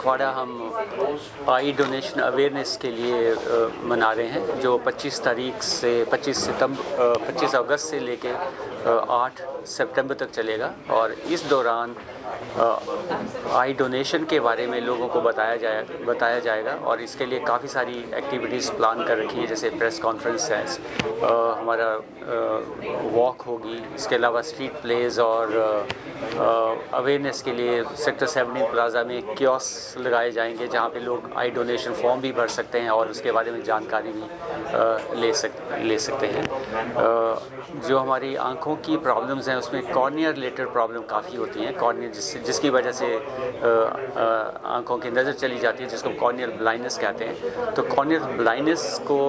पखवाड़ा हम आई donation awareness के लिए मना रहे हैं, जो 25 तारीख से 25 अगस्त से लेके 8 सितंबर तक चलेगा। और इस दौरान आई डोनेशन के बारे में लोगों को बताया जाएगा और इसके लिए काफ़ी सारी एक्टिविटीज़ प्लान कर रखी है, जैसे प्रेस कॉन्फ्रेंस है, हमारा वॉक होगी, इसके अलावा स्ट्रीट प्लेज और अवेयरनेस के लिए सेक्टर 17 प्लाजा में कियोस्क लगाए जाएंगे जहां पे लोग आई डोनेशन फॉर्म भी भर सकते हैं और उसके बारे में जानकारी भी ले सकते हैं। जो हमारी आँखों की प्रॉब्लम्स हैं उसमें कॉर्निया रिलेटेड प्रॉब्लम काफ़ी होती हैं, कॉर्निया जिसकी वजह से आँखों की नज़र चली जाती है, जिसको कॉर्नियल ब्लाइंडनेस कहते हैं। तो कॉर्नियल ब्लाइंडनेस को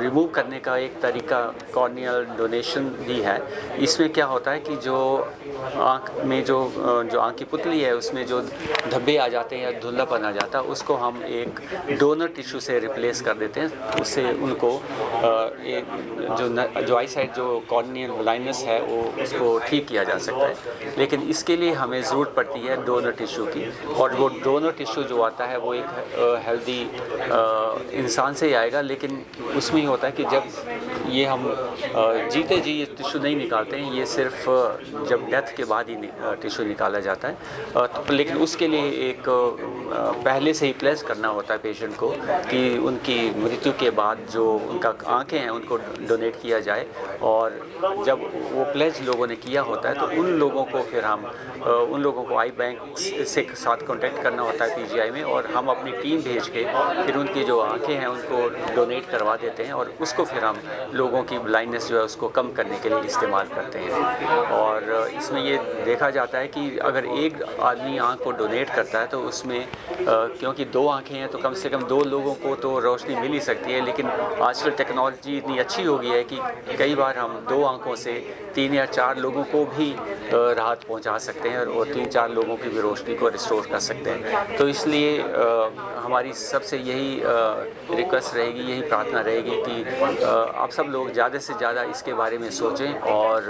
रिमूव करने का एक तरीका कॉर्नियल डोनेशन भी है। इसमें क्या होता है कि जो आँख में जो आँख की पुतली है उसमें जो धब्बे आ जाते हैं या धुंधलापन आ जाता है, उसको हम एक डोनर टिश्यू से रिप्लेस कर देते हैं। उससे उनको जो आई साइड जो कॉर्नियल ब्लाइंडनेस है वो उसको ठीक किया जा सकता है। लेकिन इसके लिए हमें ज़रूरत पड़ती है डोनर टिश्यू की, और वो डोनर टिश्यू जो आता है वो एक हेल्दी इंसान से ही आएगा। लेकिन उसमें ही होता है कि जब ये हम जीते जी ये टिश्यू नहीं निकालते हैं, ये सिर्फ जब डेथ के बाद ही टिश्यू निकाला जाता है। लेकिन उसके लिए एक पहले से ही प्लेस करना होता है पेशेंट को कि उनकी मृत्यु के बाद जो उनका आँखें हैं उनको डोनेट किया जाए। और जब वो प्लेज लोगों ने किया होता है तो उन लोगों को फिर उन लोगों को आई बैंक से साथ कांटेक्ट करना होता है पीजीआई में, और हम अपनी टीम भेज के फिर उनकी जो आंखें हैं उनको डोनेट करवा देते हैं और उसको फिर हम लोगों की ब्लाइंडनेस जो है उसको कम करने के लिए इस्तेमाल करते हैं। और इसमें ये देखा जाता है कि अगर एक आदमी आँख को डोनेट करता है तो उसमें क्योंकि 2 आँखें हैं तो कम से कम 2 लोगों को तो रोशनी मिल ही सकती है। लेकिन आजकल टेक्नोलॉजी इतनी अच्छी हो गई है कि कई बार हम 2 आँखों से 3 या 4 लोगों को भी राहत पहुंचा सकते हैं और 3-4 लोगों की भी रोशनी को रिस्टोर कर सकते हैं। तो इसलिए हमारी सबसे यही रिक्वेस्ट रहेगी, यही प्रार्थना रहेगी कि आप सब लोग ज़्यादा से ज़्यादा इसके बारे में सोचें और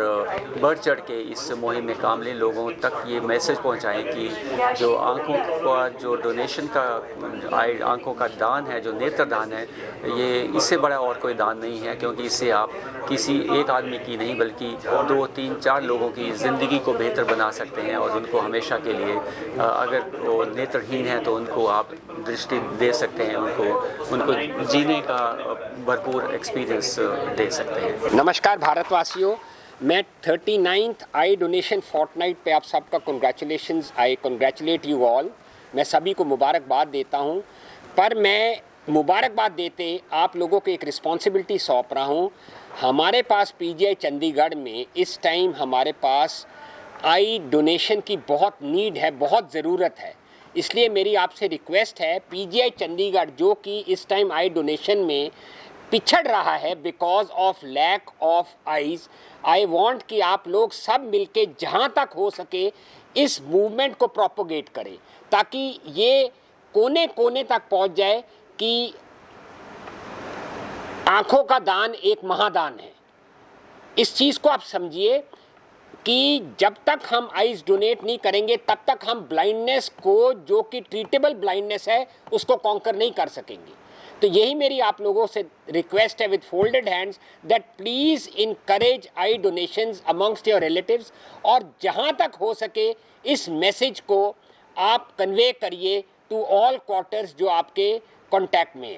बढ़ चढ़ के इस मुहिम में काम लें। लोगों तक ये मैसेज पहुंचाएं कि जो आँखों का जो डोनेशन का आँखों का दान है, जो नेत्र दान है, ये इससे बड़ा और कोई दान नहीं है, क्योंकि इससे आप किसी एक आदमी की नहीं बल्कि 2, 3, 4 लोगों की ज़िंदगी को बेहतर बना सकते हैं। और उनको हमेशा के लिए अगर वो नेत्रहीन है तो उनको आप दृष्टि दे सकते हैं, उनको जीने का भरपूर एक्सपीरियंस दे सकते हैं। नमस्कार भारतवासियों, मैं 39th आई डोनेशन फोर्टनाइट पे आप सबका congratulations, I congratulate you all. मैं सभी को मुबारकबाद देता हूं, पर मैं मुबारकबाद देते आप लोगों को एक रिस्पॉन्सिबिलिटी सौंप रहा हूं। हमारे पास पीजीआई चंडीगढ़ में इस टाइम हमारे पास आई डोनेशन की बहुत नीड है, बहुत ज़रूरत है। इसलिए मेरी आपसे रिक्वेस्ट है, पीजीआई चंडीगढ़ जो कि इस टाइम आई डोनेशन में पिछड़ रहा है because of lack of eyes, I want कि आप लोग सब मिलके जहां तक हो सके इस मूवमेंट को प्रोपोगेट करें, ताकि ये कोने कोने तक पहुंच जाए कि आंखों का दान एक महादान है। इस चीज़ को आप समझिए कि जब तक हम आइज़ डोनेट नहीं करेंगे तब तक हम ब्लाइंडनेस को, जो कि ट्रीटेबल ब्लाइंडनेस है, उसको कॉन्कर नहीं कर सकेंगे। तो यही मेरी आप लोगों से रिक्वेस्ट है with folded hands that please encourage I donations amongst your relatives, और जहां तक हो सके इस मैसेज को आप कन्वे करिए टू ऑल क्वार्टर्स जो आपके कॉन्टैक्ट में है।